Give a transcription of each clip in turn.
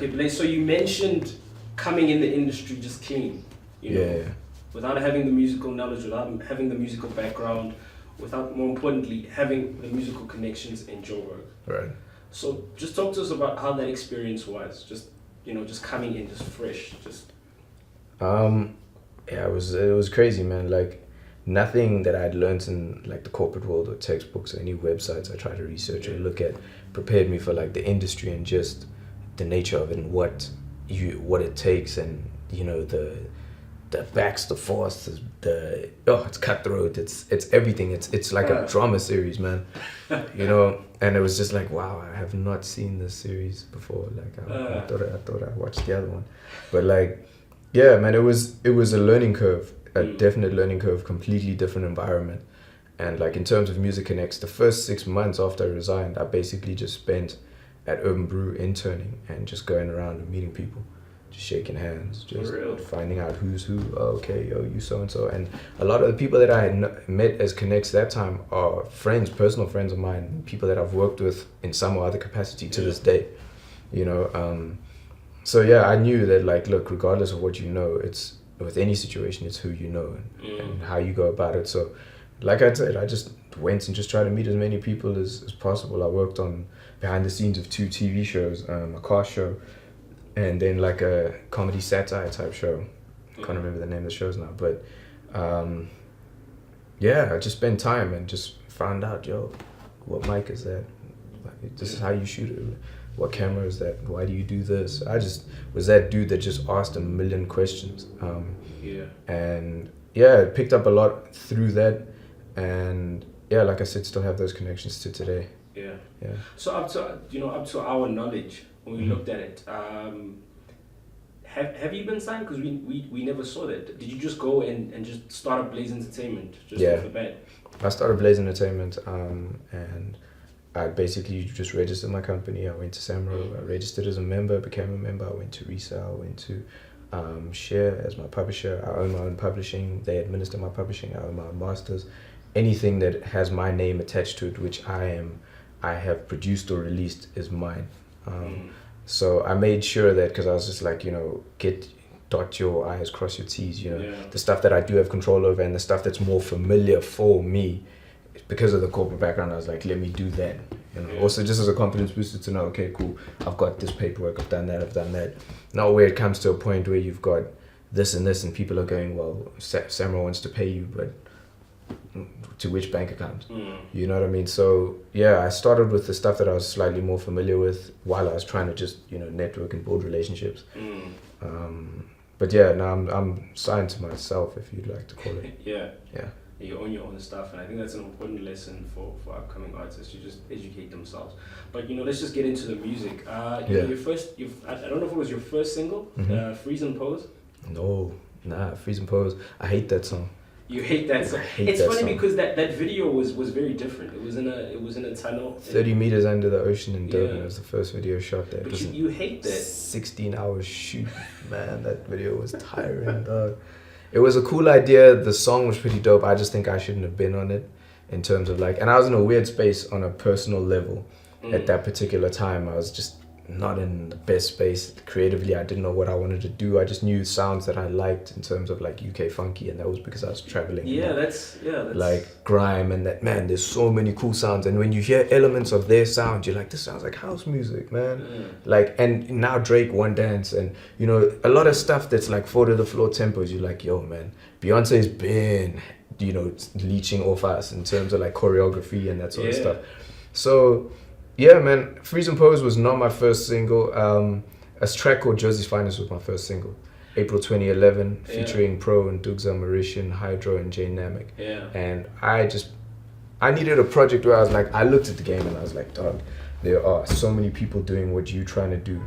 Okay, Blayze, so you mentioned coming in the industry just clean, you know, without having the musical knowledge, without having the musical background, without, more importantly, having the musical connections in Joburg. Right. So just talk to us about how that experience was, just, you know, just coming in just fresh, just... Yeah, it was crazy, man. Like, nothing that I'd learned in like the corporate world or textbooks or any websites I tried to research or look at prepared me for like the industry and just the nature of it and what it takes, and you know the backs, the force, it's cutthroat, it's everything. It's like a drama series, man. You know, and it was just like, wow, I have not seen this series before. Like I thought I watched the other one, but like, yeah, man, it was a learning curve, a definite learning curve, completely different environment. And like in terms of Music Connects, the first 6 months after I resigned, I basically just spent at Urban Brew interning and just going around and meeting people, just shaking hands, just finding out who's who. Oh, okay, yo, you so and so. And a lot of the people that I had met as Connects that time are friends, personal friends of mine, people that I've worked with in some or other capacity to this day. You know, so yeah, I knew that like, look, regardless of what you know, it's with any situation, it's who you know and how you go about it. So, like I said, I just went and just tried to meet as many people as possible. I worked on behind the scenes of 2 TV shows, a car show, and then like a comedy satire type show. I can't remember the name of the shows now, but yeah, I just spent time and just found out, yo, what mic is that? This is how you shoot it. What camera is that? Why do you do this? I just was that dude that just asked a million questions. And yeah, it picked up a lot through that. And yeah, like I said, still have those connections to today. Yeah. So up to our knowledge, when we looked at it, have you been signed? Because we never saw that. Did you just go and just start up Blayze Entertainment just off the bat? I started Blayze Entertainment, and I basically just registered my company. I went to Samro, I registered as a member, became a member. I went to Resale, I went to Share as my publisher. I own my own publishing. They administer my publishing. I own my own masters. Anything that has my name attached to it, which I have produced or released, is mine. So I made sure that, because I was just like, you know, dot your I's, cross your T's, you know, the stuff that I do have control over and the stuff that's more familiar for me. Because of the corporate background, I was like, let me do that. You know, also just as a confidence booster to know, okay, cool, I've got this paperwork, I've done that. Now where it comes to a point where you've got this and this, and people are going, well, Samra wants to pay you, but to which bank account? You know what I mean? So yeah, I started with the stuff that I was slightly more familiar with while I was trying to just, you know, network and build relationships. But yeah, now I'm signed to myself, if you'd like to call it. Yeah. You own your own stuff, and I think that's an important lesson for upcoming artists. You just educate themselves. But you know, let's just get into the music. I don't know if it was your first single, Freeze and Pose. No, Freeze and Pose. I hate that song. You hate that song. It's funny because that video was very different. It was in a tunnel. 30 meters under the ocean in Durban. It was the first video shot there. But you hate that. 16-hour shoot, man. That video was tiring, dog. It was a cool idea. The song was pretty dope. I just think I shouldn't have been on it in terms of like, and I was in a weird space on a personal level at that particular time. I was just not in the best space creatively. I didn't know what I wanted to do. I just knew sounds that I liked in terms of like UK funky, and that was because I was traveling. That's like grime, and that, man, there's so many cool sounds, and when you hear elements of their sound, you're like, this sounds like house music, man. Like, and now Drake, One Dance, and you know, a lot of stuff that's like 4 to the floor tempos. You're like, yo, man, Beyonce's been, you know, leeching off us in terms of like choreography and that sort of stuff. So yeah, man, Freeze and Pose was not my first single. A track called Josie's Finest was my first single. April 2011, featuring Pro and Dugza Mauritian, Hydro and Jane Namek. And I needed a project where I was like, I looked at the game and I was like, dog, there are so many people doing what you're trying to do.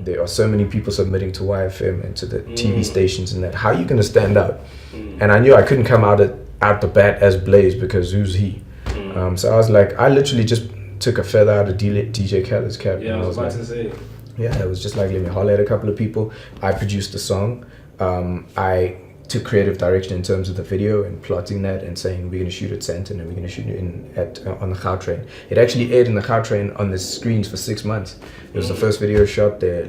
There are so many people submitting to YFM and to the TV stations and that. How are you gonna stand out? And I knew I couldn't come out the bat as Blayze, because who's he? So I was like, I literally just took a feather out of DJ Khaled's cap. Yeah, I was about to say. Yeah, it was just like, let me holler at a couple of people. I produced the song. I took creative direction in terms of the video and plotting that and saying we're going to shoot at Santon and we're going to shoot it on the Gautrain. It actually aired in the Gautrain on the screens for 6 months. It was the first video shot there,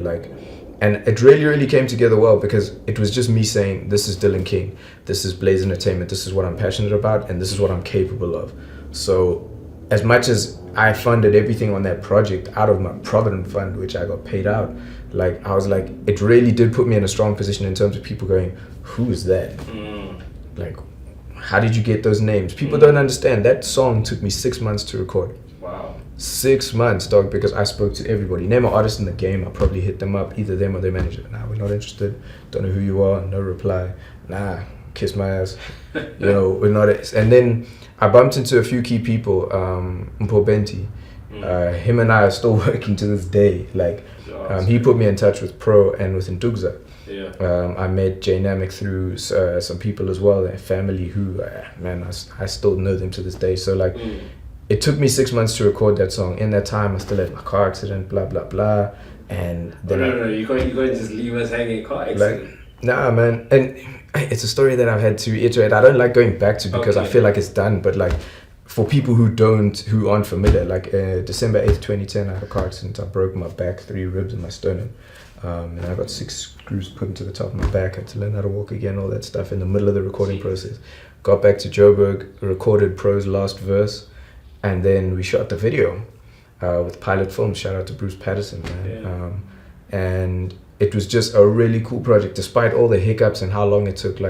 and it really came together well because it was just me saying, this is Dylan King, this is Blayze Entertainment, this is what I'm passionate about, and this is what I'm capable of. So as much as I funded everything on that project out of my Provident Fund, which I got paid out, I was like, it really did put me in a strong position in terms of people going, who is that? How did you get those names? People don't understand. That song took me 6 months to record. Wow. 6 months, dog, because I spoke to everybody. Name an artist in the game, I probably hit them up, either them or their manager. Nah, we're not interested. Don't know who you are. No reply. Nah, kiss my ass. We're not. And then I bumped into a few key people. Mpo Benti. Him and I are still working to this day. He put me in touch with Pro and with Ndugza. Yeah. I met Dynamic through some people as well, their family who, I still know them to this day. So it took me 6 months to record that song. In that time, I still had my car accident, blah, blah, blah. And then no, you can't just leave us hanging in car accident. Nah, man. And it's a story that I've had to reiterate. I don't like going back to because I feel like it's done. But for people who aren't familiar, December 8th, 2010, I had a car accident. I broke my back, 3 ribs in my sternum. And I got 6 screws put into the top of my back. I had to learn how to walk again, all that stuff in the middle of the recording process. Got back to Joburg, recorded Pro's last verse, and then we shot the video with Pilot Films. Shout out to Bruce Patterson, man. And it was just a really cool project, despite all the hiccups and how long it took.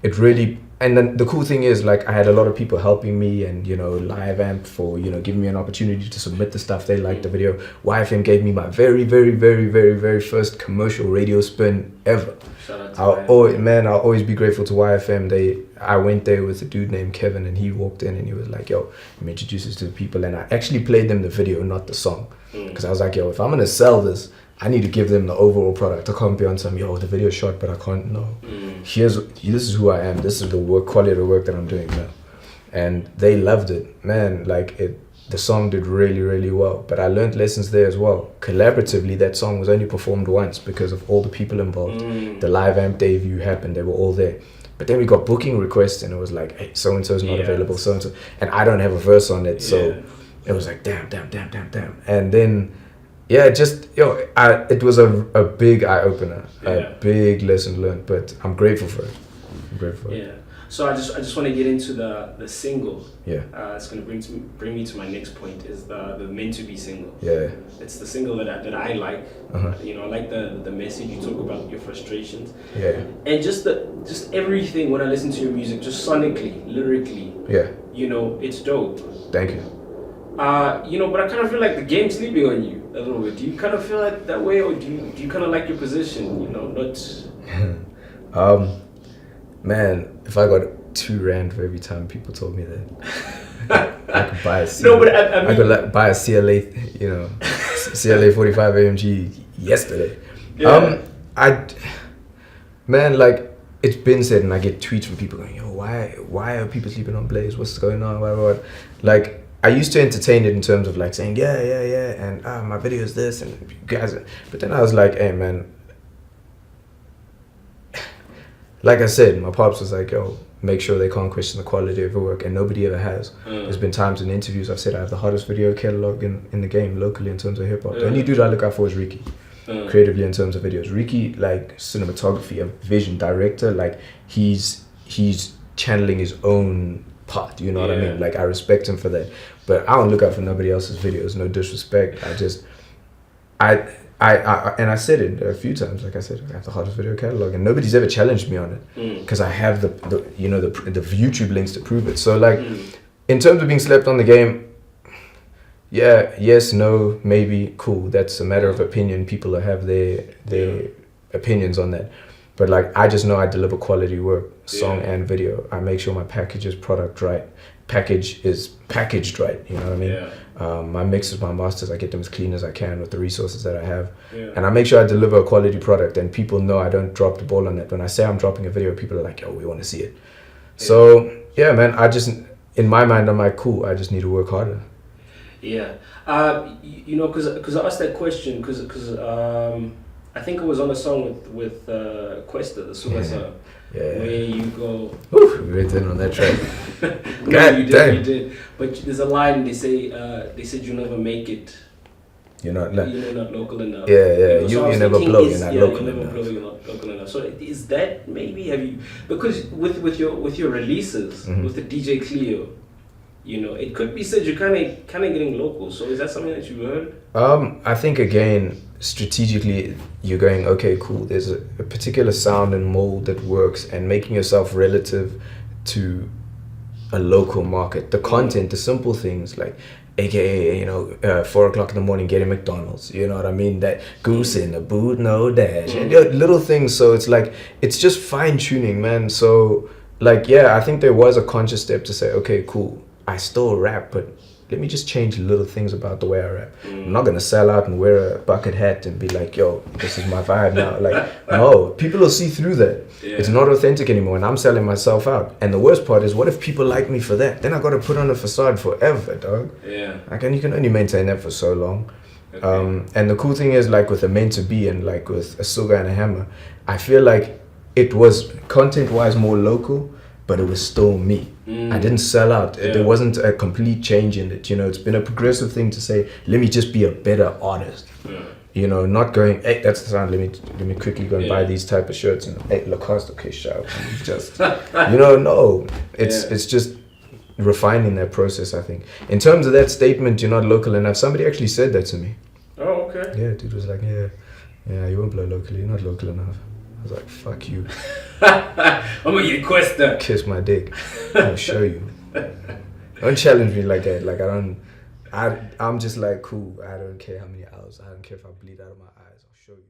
It really. And then the cool thing is, I had a lot of people helping me and, Live Amp for, giving me an opportunity to submit the stuff. They liked the video. YFM gave me my very, very, very, very, very first commercial radio spin ever. Shout out to I'll always be grateful to YFM. I went there with a dude named Kevin, and he walked in and he was like, yo, let me introduce us to the people. And I actually played them the video, not the song. Because I was like, yo, if I'm going to sell this, I need to give them the overall product. I can't be on some, the video shot, but I can't, no. This is who I am. This is the quality of the work that I'm doing now. And they loved it. Man, the song did really, really well. But I learned lessons there as well. Collaboratively, that song was only performed once because of all the people involved. The Live Amp debut happened. They were all there. But then we got booking requests and it was like, hey, so-and-so's not available, so-and-so. And I don't have a verse on it. So it was like, damn. And then... it was a big eye opener, a big lesson learned. But I'm grateful for it. Yeah. So I just want to get into the single. Yeah. It's going to bring me to my next point is the Meant to Be single. Yeah. It's the single that I like. Uh-huh. I like the message you talk about, your frustrations. Yeah. And just everything when I listen to your music, just sonically, lyrically. Yeah. It's dope. Thank you. But I kind of feel like the game's sleeping on you a little bit. Do you kind of feel like that way, or do you kind of like your position? Not. Man, if I got $2 for every time people told me that, I could buy a CLA. No, but I mean, I could buy a CLA, CLA 45 AMG yesterday. Yeah. It's been said, and I get tweets from people going, yo, why are people sleeping on Blayze? What's going on? What? I used to entertain it in terms of saying, yeah, and my video is this, and you guys, but then I was like, hey, man, like I said, my pops was like, yo, make sure they can't question the quality of your work, and nobody ever has. There's been times in interviews I've said I have the hottest video catalog in the game locally in terms of hip-hop. The only dude I look out for is Ricky, creatively in terms of videos. Ricky, cinematography, a vision director, he's channeling his own part, you know what I mean? I respect him for that, but I don't look out for nobody else's videos. No disrespect. I said it a few times. Like I said, I have the hottest video catalog, and nobody's ever challenged me on it because I have the YouTube links to prove it. So in terms of being slept on the game, yes, no, maybe, cool. That's a matter of opinion. People have their opinions on that. But I just know I deliver quality work, song and video. I make sure my package is packaged right, you know what I mean? Yeah. My mixes, my masters, I get them as clean as I can with the resources that I have. Yeah. And I make sure I deliver a quality product, and people know I don't drop the ball on that. When I say I'm dropping a video, people are like, yo, we want to see it. Yeah. So, man, in my mind, I'm like, cool, I just need to work harder. Yeah. Because I asked that question because I think it was on a song with Questa, the Subasa. where you go. Whew, we went in on that track. No, you did. But there's a line they said you never make it. You're not local enough. Yeah. You never blow. You're not local enough. You're not local enough. So is that maybe because with your releases with the DJ Cleo, it could be said you're kind of getting local. So is that something that you heard? I think again strategically you're going, okay, cool. There's a particular sound and mold that works, and making yourself relative to a local market. The content, the simple things like, AKA, 4:00 in the morning getting McDonald's, you know what I mean? That goose in the boot, no dash, and little things. So it's like, it's just fine tuning, man. So like, yeah, I think there was a conscious step to say, okay, cool, I still rap, but let me just change little things about the way I rap. I'm not gonna sell out and wear a bucket hat and be like, yo, this is my vibe now. Like, no, people will see through that. Yeah. It's not authentic anymore, and I'm selling myself out. And the worst part is, what if people like me for that? Then I gotta put on a facade forever, dog. Yeah. Like, and you can only maintain that for so long. Okay. And the cool thing is, like with a Meant to Be and like with a Sugar and a Hammer, I feel like it was content-wise more local, but it was still me. I didn't sell out. There wasn't a complete change in it. It's been a progressive thing to say, let me just be a better artist. Not going, hey, that's the sound, let me quickly go and buy these type of shirts, and hey, Lacoste, okay, shout. Just no. It's just refining that process, I think. In terms of that statement, you're not local enough, somebody actually said that to me. Oh, okay. Yeah, dude was like, yeah, you won't blow locally, you're not local enough. I was like, fuck you. I'm gonna get questioned. Kiss my dick. I'll show you. Don't challenge me like that. Like, I'm just like, cool. I don't care how many hours. I don't care if I bleed out of my eyes. I'll show you.